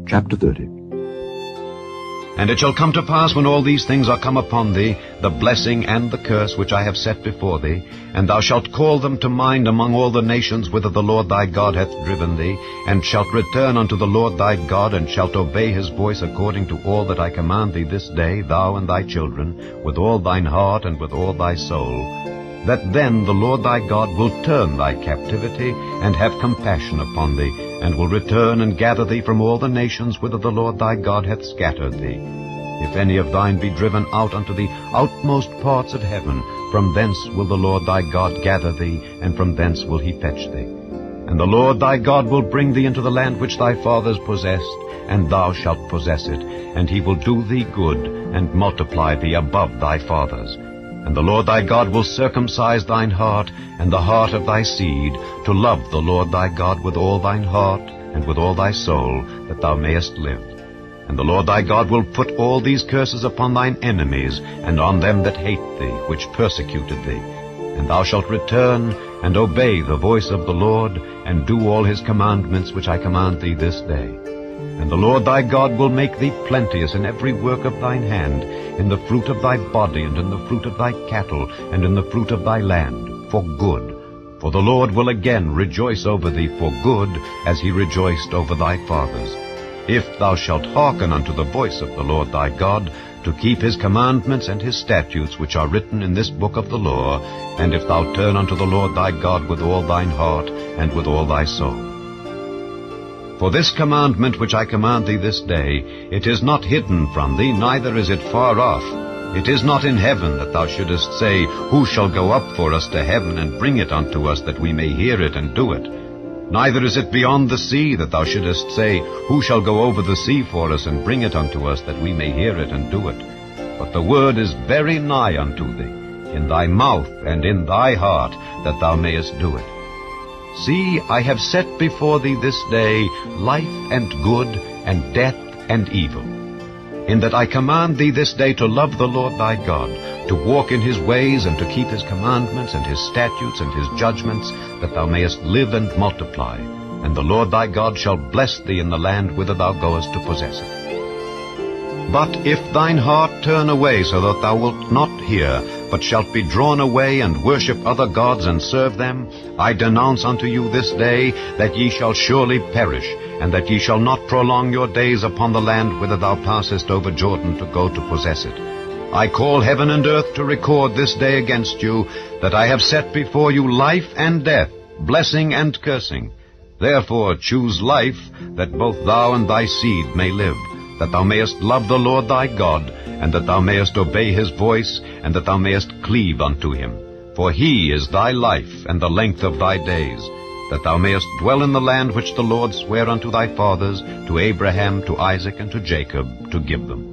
Chapter 30. And it shall come to pass, when all these things are come upon thee, the blessing and the curse which I have set before thee, and thou shalt call them to mind among all the nations whither the Lord thy God hath driven thee, and shalt return unto the Lord thy God, and shalt obey his voice according to all that I command thee this day, thou and thy children, with all thine heart and with all thy soul, that then the Lord thy God will turn thy captivity, and have compassion upon thee, and will return and gather thee from all the nations whither the Lord thy God hath scattered thee. If any of thine be driven out unto the outmost parts of heaven, from thence will the Lord thy God gather thee, and from thence will he fetch thee. And the Lord thy God will bring thee into the land which thy fathers possessed, and thou shalt possess it, and he will do thee good, and multiply thee above thy fathers. And the Lord thy God will circumcise thine heart, and the heart of thy seed, to love the Lord thy God with all thine heart, and with all thy soul, that thou mayest live. And the Lord thy God will put all these curses upon thine enemies, and on them that hate thee, which persecuted thee. And thou shalt return, and obey the voice of the Lord, and do all his commandments which I command thee this day. And the Lord thy God will make thee plenteous in every work of thine hand, in the fruit of thy body, and in the fruit of thy cattle, and in the fruit of thy land, for good. For the Lord will again rejoice over thee for good, as he rejoiced over thy fathers. If thou shalt hearken unto the voice of the Lord thy God, to keep his commandments and his statutes which are written in this book of the law, and if thou turn unto the Lord thy God with all thine heart, and with all thy soul. For this commandment which I command thee this day, it is not hidden from thee, neither is it far off. It is not in heaven, that thou shouldest say, Who shall go up for us to heaven, and bring it unto us, that we may hear it and do it? Neither is it beyond the sea, that thou shouldest say, Who shall go over the sea for us, and bring it unto us, that we may hear it and do it? But the word is very nigh unto thee, in thy mouth and in thy heart, that thou mayest do it. See, I have set before thee this day life and good, and death and evil. In that I command thee this day to love the Lord thy God, to walk in his ways, and to keep his commandments, and his statutes, and his judgments, that thou mayest live and multiply. And the Lord thy God shall bless thee in the land whither thou goest to possess it. But if thine heart turn away, so that thou wilt not hear, but shalt be drawn away, and worship other gods, and serve them, I denounce unto you this day that ye shall surely perish, and that ye shall not prolong your days upon the land whither thou passest over Jordan to go to possess it. I call heaven and earth to record this day against you, that I have set before you life and death, blessing and cursing. Therefore choose life, that both thou and thy seed may live, that thou mayest love the Lord thy God, and that thou mayest obey his voice, and that thou mayest cleave unto him. For he is thy life, and the length of thy days, that thou mayest dwell in the land which the Lord sware unto thy fathers, to Abraham, to Isaac, and to Jacob, to give them.